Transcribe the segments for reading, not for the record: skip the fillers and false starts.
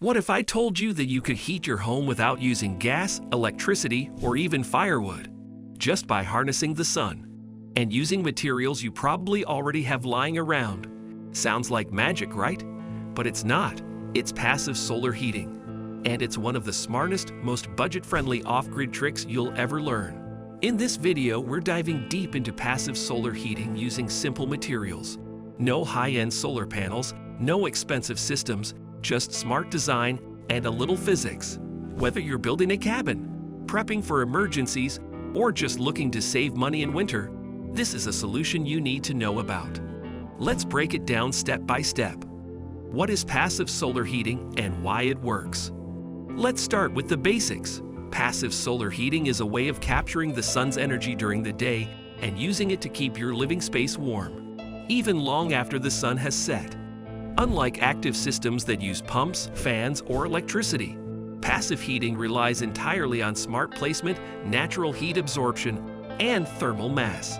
What if I told you that you could heat your home without using gas, electricity, or even firewood, just by harnessing the sun and using materials you probably already have lying around? Sounds like magic, right? But it's not. It's passive solar heating. And it's one of the smartest, most budget-friendly off-grid tricks you'll ever learn. In this video, we're diving deep into passive solar heating using simple materials. No high-end solar panels, no expensive systems, just smart design and a little physics. Whether you're building a cabin, prepping for emergencies, or just looking to save money in winter, this is a solution you need to know about. Let's break it down step by step. What is passive solar heating and why it works? Let's start with the basics. Passive solar heating is a way of capturing the sun's energy during the day and using it to keep your living space warm, even long after the sun has set. Unlike active systems that use pumps, fans, or electricity, passive heating relies entirely on smart placement, natural heat absorption, and thermal mass.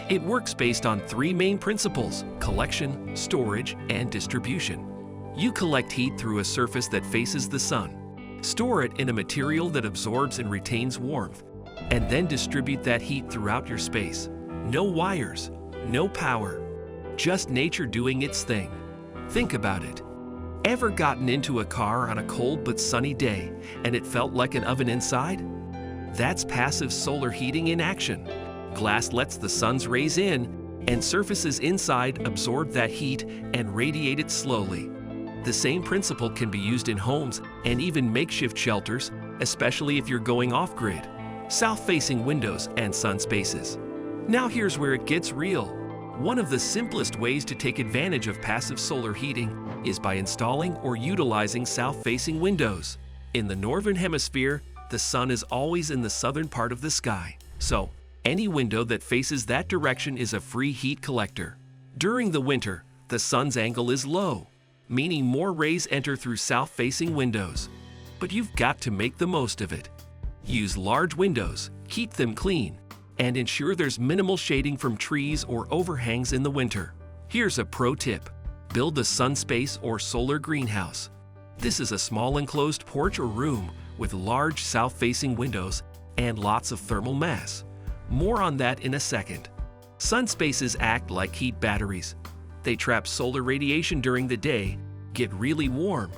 It works based on three main principles: collection, storage, and distribution. You collect heat through a surface that faces the sun, store it in a material that absorbs and retains warmth, and then distribute that heat throughout your space. No wires, no power, just nature doing its thing. Think about it. Ever gotten into a car on a cold but sunny day and it felt like an oven inside? That's passive solar heating in action. Glass lets the sun's rays in, and surfaces inside absorb that heat and radiate it slowly. The same principle can be used in homes and even makeshift shelters, especially if you're going off-grid. South-facing windows and sun spaces. Now here's where it gets real. One of the simplest ways to take advantage of passive solar heating is by installing or utilizing south-facing windows. In the northern hemisphere, the sun is always in the southern part of the sky, so any window that faces that direction is a free heat collector. During the winter, the sun's angle is low, meaning more rays enter through south-facing windows. But you've got to make the most of it. Use large windows, keep them clean, and ensure there's minimal shading from trees or overhangs in the winter. Here's a pro tip. Build a sun space or solar greenhouse. This is a small enclosed porch or room with large south-facing windows and lots of thermal mass. More on that in a second. Sun spaces act like heat batteries. They trap solar radiation during the day, get really warm,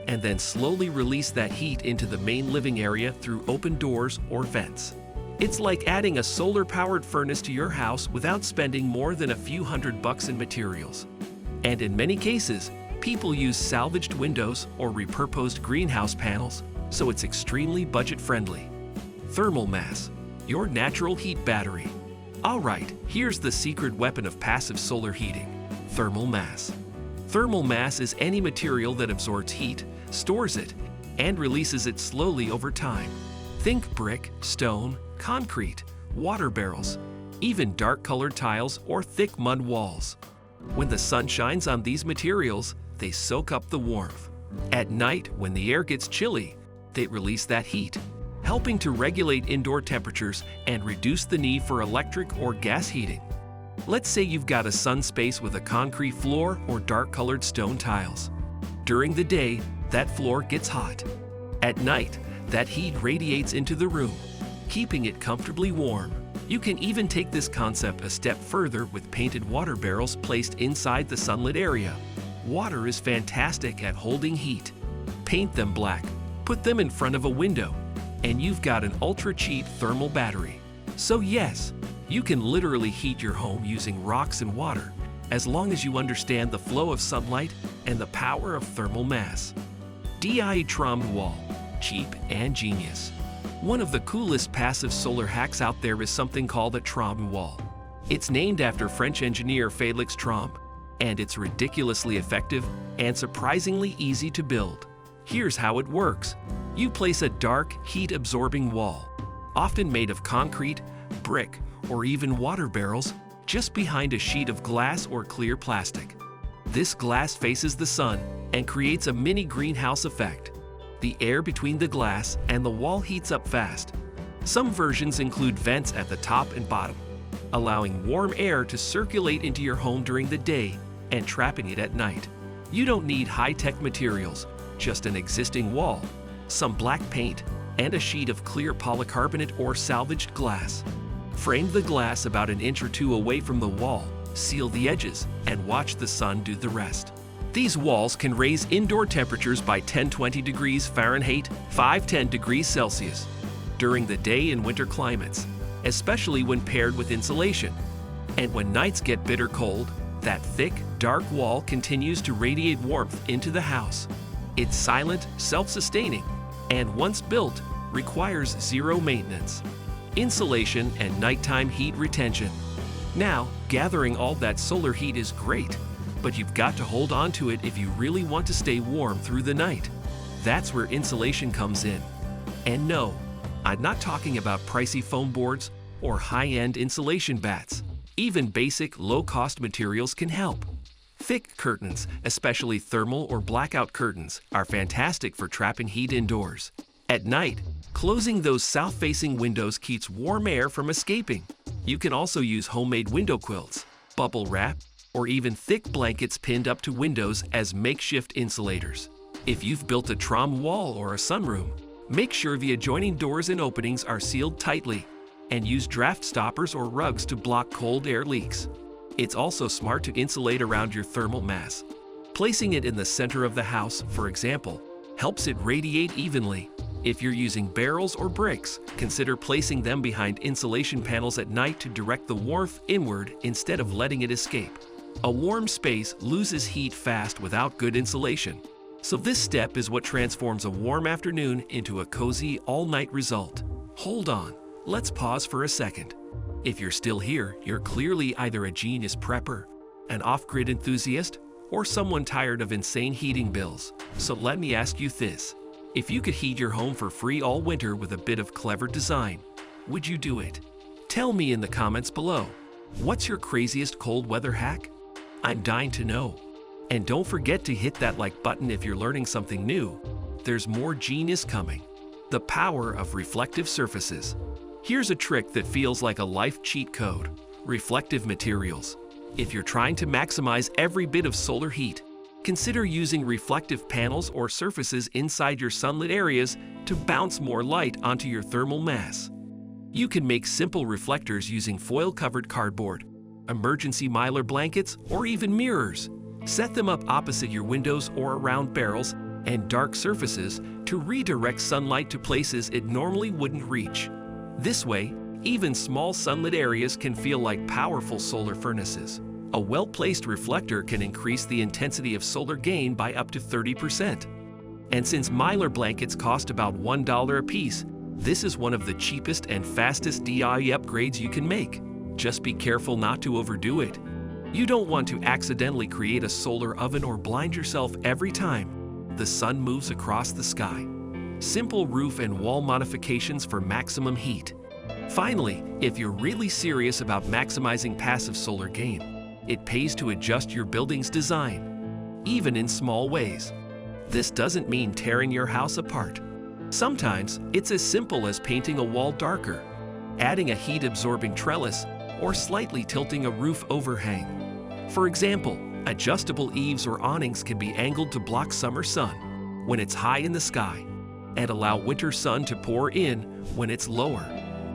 and then slowly release that heat into the main living area through open doors or vents. It's like adding a solar-powered furnace to your house without spending more than a few $100 in materials. And in many cases, people use salvaged windows or repurposed greenhouse panels, so it's extremely budget-friendly. Thermal mass, your natural heat battery. Alright, here's the secret weapon of passive solar heating: thermal mass. Thermal mass is any material that absorbs heat, stores it, and releases it slowly over time. Think brick, stone, concrete, water barrels, even dark-colored tiles or thick mud walls. When the sun shines on these materials, they soak up the warmth. At night, when the air gets chilly, they release that heat, helping to regulate indoor temperatures and reduce the need for electric or gas heating. Let's say you've got a sun space with a concrete floor or dark-colored stone tiles. During the day, that floor gets hot. At night, that heat radiates into the room, keeping it comfortably warm. You can even take this concept a step further with painted water barrels placed inside the sunlit area. Water is fantastic at holding heat. Paint them black, put them in front of a window, and you've got an ultra-cheap thermal battery. So yes, you can literally heat your home using rocks and water, as long as you understand the flow of sunlight and the power of thermal mass. DI Trammed wall, cheap and genius. One of the coolest passive solar hacks out there is something called a Trammed wall. It's named after French engineer Félix Tramb, and it's ridiculously effective and surprisingly easy to build. Here's how it works. You place a dark, heat-absorbing wall, often made of concrete, brick, or even water barrels, just behind a sheet of glass or clear plastic. This glass faces the sun and creates a mini greenhouse effect. The air between the glass and the wall heats up fast. Some versions include vents at the top and bottom, allowing warm air to circulate into your home during the day and trapping it at night. You don't need high-tech materials, just an existing wall, some black paint, and a sheet of clear polycarbonate or salvaged glass. Frame the glass about an inch or two away from the wall, seal the edges, and watch the sun do the rest. These walls can raise indoor temperatures by 10-20 degrees Fahrenheit, 5-10 degrees Celsius during the day in winter climates, especially when paired with insulation. And when nights get bitter cold, that thick, dark wall continues to radiate warmth into the house. It's silent, self-sustaining, and once built, requires zero maintenance. Insulation and nighttime heat retention. Now, gathering all that solar heat is great, but you've got to hold on to it if you really want to stay warm through the night. That's where insulation comes in. And no, I'm not talking about pricey foam boards or high-end insulation bats. Even basic, low-cost materials can help. Thick curtains, especially thermal or blackout curtains, are fantastic for trapping heat indoors. At night, closing those south-facing windows keeps warm air from escaping. You can also use homemade window quilts, bubble wrap, or even thick blankets pinned up to windows as makeshift insulators. If you've built a tram wall or a sunroom, make sure the adjoining doors and openings are sealed tightly, and use draft stoppers or rugs to block cold air leaks. It's also smart to insulate around your thermal mass. Placing it in the center of the house, for example, helps it radiate evenly. If you're using barrels or bricks, consider placing them behind insulation panels at night to direct the warmth inward instead of letting it escape. A warm space loses heat fast without good insulation. So this step is what transforms a warm afternoon into a cozy all-night result. Hold on, let's pause for a second. If you're still here, you're clearly either a genius prepper, an off-grid enthusiast, or someone tired of insane heating bills. So let me ask you this. If you could heat your home for free all winter with a bit of clever design, would you do it? Tell me in the comments below. What's your craziest cold weather hack? I'm dying to know. And don't forget to hit that like button if you're learning something new. There's more genius coming. The power of reflective surfaces. Here's a trick that feels like a life cheat code. Reflective materials. If you're trying to maximize every bit of solar heat, consider using reflective panels or surfaces inside your sunlit areas to bounce more light onto your thermal mass. You can make simple reflectors using foil-covered cardboard, emergency Mylar blankets, or even mirrors. Set them up opposite your windows or around barrels and dark surfaces to redirect sunlight to places it normally wouldn't reach. This way, even small sunlit areas can feel like powerful solar furnaces. A well-placed reflector can increase the intensity of solar gain by up to 30%. And since Mylar blankets cost about $1 a piece, this is one of the cheapest and fastest DIY upgrades you can make. Just be careful not to overdo it. You don't want to accidentally create a solar oven or blind yourself every time the sun moves across the sky. Simple roof and wall modifications for maximum heat. Finally, if you're really serious about maximizing passive solar gain, it pays to adjust your building's design, even in small ways. This doesn't mean tearing your house apart. Sometimes it's as simple as painting a wall darker, adding a heat-absorbing trellis, or slightly tilting a roof overhang. For example, adjustable eaves or awnings can be angled to block summer sun when it's high in the sky and allow winter sun to pour in when it's lower.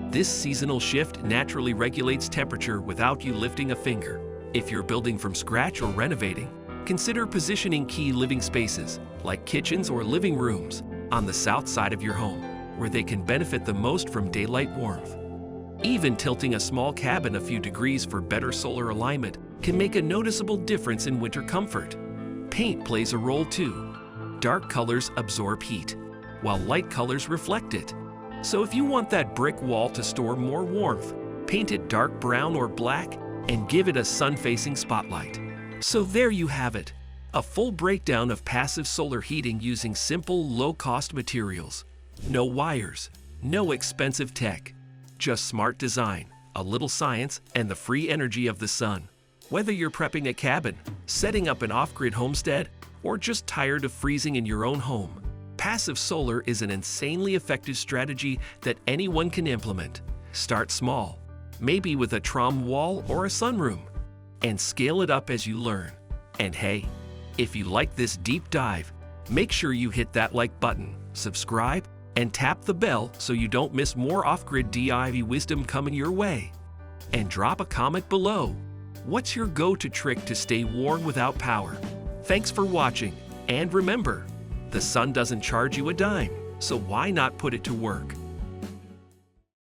This seasonal shift naturally regulates temperature without you lifting a finger. If you're building from scratch or renovating, consider positioning key living spaces, like kitchens or living rooms, on the south side of your home, where they can benefit the most from daylight warmth. Even tilting a small cabin a few degrees for better solar alignment can make a noticeable difference in winter comfort. Paint plays a role too. Dark colors absorb heat, while light colors reflect it. So if you want that brick wall to store more warmth, paint it dark brown or black and give it a sun-facing spotlight. So there you have it, a full breakdown of passive solar heating using simple, low-cost materials. No wires, no expensive tech, just smart design, a little science, and the free energy of the sun. Whether you're prepping a cabin, setting up an off-grid homestead, or just tired of freezing in your own home, passive solar is an insanely effective strategy that anyone can implement. Start small, maybe with a tram wall or a sunroom, and scale it up as you learn. And hey, if you like this deep dive, Make sure you hit that like button, subscribe, and tap the bell so you don't miss more off-grid DIY wisdom coming your way. And drop a comment below. What's your go-to trick to stay warm without power? Thanks for watching, and remember, the sun doesn't charge you a dime, so why not put it to work?